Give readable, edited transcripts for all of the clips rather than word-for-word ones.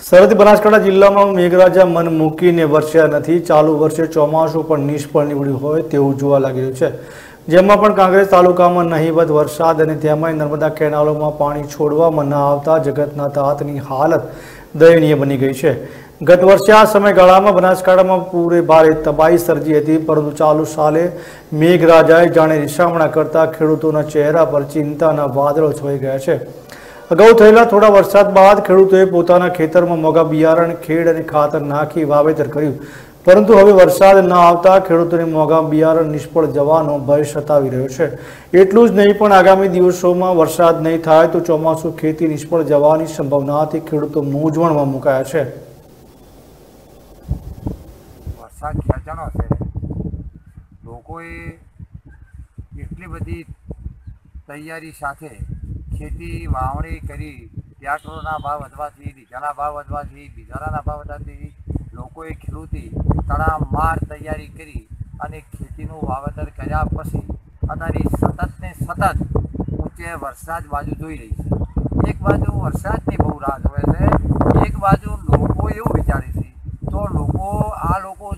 સરહદી બનાસકાંઠા જિલ્લામાં મેઘરાજા મન મૂકીને વરસ્યા નથી। ચાલુ વર્ષે ચોમાસું પણ નિષ્ફળ નીવડ્યું હોય તેવું જોવા લાગી રહ્યું છે, જેમાં પણ કાંકરેજ તાલુકામાં નહીવત વરસાદ અને તેમાંય નર્મદા કેનાલોમાં પાણી છોડવામાં ન આવતા જગતના તાતની હાલત દયનીય બની ગઈ છે। ગત વર્ષે આ સમયગાળામાં બનાસકાંઠામાં પૂરે ભારે તબાહી સર્જી હતી, પરંતુ ચાલુ સાલે મેઘરાજાએ જાણે રીસામણા કરતા ખેડૂતોના ચહેરા પર ચિંતાના વાદળો છવાઈ ગયા છે। અગાઉ થયેલા થોડા વરસાદ બાદ ખેડૂતોએ પોતાના ખેતરમાં મોંઘા બિયારણ, ખેડ અને ખાતર નાખી વાવેતર કર્યું, પરંતુ હવે વરસાદ ન આવતા ખેડૂતોને મોંઘા બિયારણ નિષ્ફળ જવાનો ભય સતાવી રહ્યો છે। એટલું જ નહીં, પણ આગામી દિવસોમાં વરસાદ નહીં થાય તો ચોમાસું ખેતી નિષ્ફળ જવાની સંભાવનાથી ખેડૂતો મૂંઝવણમાં મુકાયા છે। વરસાદ ખેંચાણો છે, લોકોએ એટલી બધી તૈયારી સાથે ખેતી વાવણી કરી, પેટ્રોલના ભાવ વધવાથી, ડીઝલના ભાવ વધવાથી, બિજારાના ભાવ વધવાથી લોકોએ ખેડૂતી તડામાર તૈયારી કરી અને ખેતીનું વાવેતર કર્યા પછી અત્યારે સતત ને સતત ઊંચે વરસાદ બાજુ જોઈ રહી છે। એક બાજુ વરસાદની બહુ રાહ જોવે છે, એક બાજુ લોકો એવું વિચારે છે તો લોકો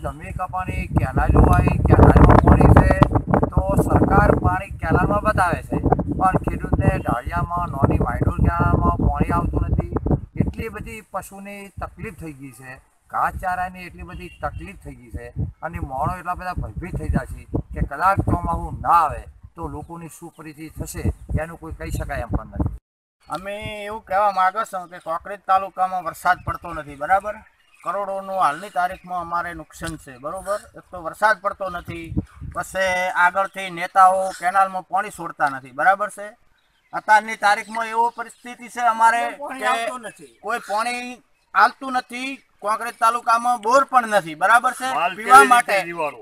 જમીન કપાની કેનાલો આવી, કેનાલમાં પાણી છે તો સરકાર પાણી કેનાલમાં બતાવે છે, પણ ખેડૂતને ઢાળિયામાં નાની વાયડોલ કેનાલમાં પાણી આવતું નથી। એટલી બધી પશુની તકલીફ થઈ ગઈ છે, ઘાસચારાની એટલી બધી તકલીફ થઈ ગઈ છે અને મોણો એટલા બધા ભયભીત થઈ જાય છે કે કદાચ ચોમાસું ના આવે તો લોકોની શું પરિસ્થિતિ થશે એનું કોઈ કહી શકાય એમ પણ નથી। અમે એવું કહેવા માગો છો કે કાંકરેજ તાલુકામાં વરસાદ પડતો નથી, બરાબર। કરોડોનું હાલની તારીખમાં અમારે નુકસાન છે, બરાબર। એક તો વરસાદ પડતો નથી, પછી આગળથી નેતાઓ કેનાલમાં પાણી છોડતા નથી, બરાબર છે। અત્યારની તારીખમાં એવો પરિસ્થિતિ છે અમારે કે કોઈ પાણી આવતું નથી, કાંકરેજ તાલુકામાં બોર પણ નથી, બરાબર છે। પીવા માટે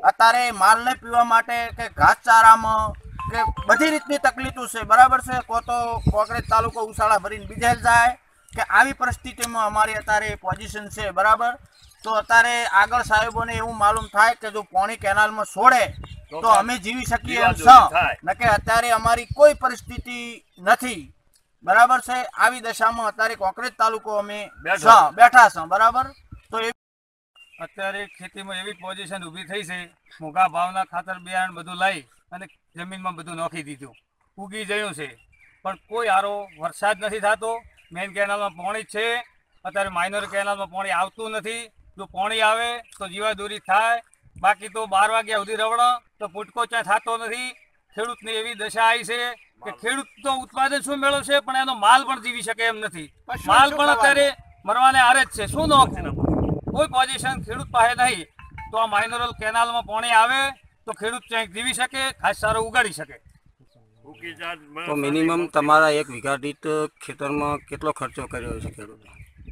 અત્યારે માલને પીવા માટે કે ઘાસચારામાં કે બધી રીતની તકલીફો છે, બરાબર છે। કો તો કાંકરેજ તાલુકો ઉસાળા ભરીને બીજે જાય કે આવી પરિસ્થિતિમાં અમારી અત્યારે પોઝિશન છે, બરાબર। તો અત્યારે આગળ સાહેબોને એવું માલુમ થાય કે જો પાણી કેનાલમાં છોડે તો અમે જીવી શકીએ એમ છે, ન કે અત્યારે અમારી કોઈ પરિસ્થિતિ નથી, બરાબર છે। આવી દશામાં અત્યારે કાંકરેજ તાલુકો અમે બેઠા છે, બરાબર। તો અત્યારે ખેતીમાં એવી પોઝિશન ઊભી થઈ છે, મોંઘા ભાવના ખાતર બિયારણ બધું લઈ અને જમીનમાં બધું નાખી દીધું, ઉગી ગયું છે, પણ કોઈ સારો વરસાદ નથી થતો। મેઇન કેનાલમાં પાણી છે, અત્યારે માઇનર કેનાલમાં પાણી આવતું નથી। જો પાણી આવે તો જીવાદોરી થાય, બાકી તો 12 વાગ્યા સુધી રવણ તો ફૂટકો ત્યાં થતો નથી। ખેડૂતની એવી દશા આવી છે કે ખેડૂત તો ઉત્પાદન શું મેળવશે, પણ એનો માલ પણ જીવી શકે એમ નથી। માલ પણ અત્યારે મરવાને આરે જ છે, શું નોખું, કોઈ પોઝિશન ખેડૂત પાસે નહીં। તો આ માઇનરલ કેનાલમાં પાણી આવે તો ખેડૂત ક્યાંક જીવી શકે, ખાસ સારો ઉગાડી શકે। તો મિનિમમ તમારા 1 વીઘા દીઠ ખેતરમાં કેટલો ખર્ચો કર્યો છે ખેડૂત?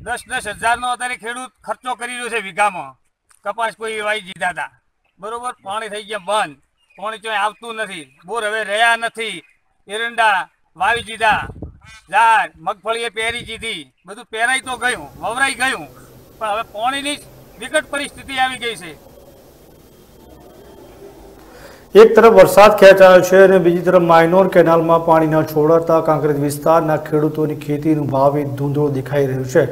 10-10 હજારનો અત્યારે ખેડૂત ખર્ચો કરી રહ્યો છે વીઘામાં। કપાસ કોઈ વાવી દીધા હતા, બરોબર, પાણી થઈ ગયા બંધ, પાણી ક્યાંય આવતું નથી, બોર હવે રહ્યા નથી, એરંડા વાવી દીધા, ઝાડ મગફળીએ પહેરી દીધી, બધું પહેરાઈ તો ગયું, વવરાઈ ગયું, પણ હવે પાણીની વિકટ પરિસ્થિતિ આવી ગઈ છે। એક તરફ વરસાદ ખેંચાયો છે અને બીજી તરફ માઇનોર કેનાલમાં પાણી ન છોડાતા કાંકરેજ વિસ્તારના ખેડૂતોની ખેતીનું ભાવિ ધૂંધળું દેખાઈ રહ્યું છે,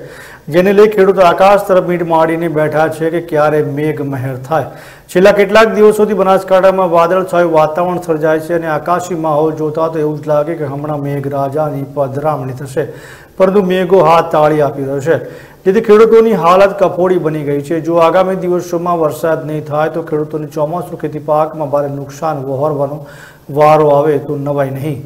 જેને લઈ ખેડૂતો આકાશ તરફ મીટ માંડીને બેઠા છે કે ક્યારે મેઘ મહેર થાય। છેલ્લા કેટલાક દિવસોથી બનાસકાંઠામાં વાદળછાયું વાતાવરણ સર્જાય છે અને આકાશી માહોલ જોતા તો એવું જ લાગે કે હમણાં મેઘરાજાની પધરામણી થશે, પરંતુ મેઘો હાથ તાળી આપી રહ્યો છે, જેથી ખેડૂતોની હાલત કફોડી બની ગઈ છે। જો આગામી દિવસોમાં વરસાદ નહીં થાય તો ખેડૂતોને ચોમાસું ખેતી પાકમાં ભારે નુકસાન વહોરવાનો વારો આવે તો નવાઈ નહીં।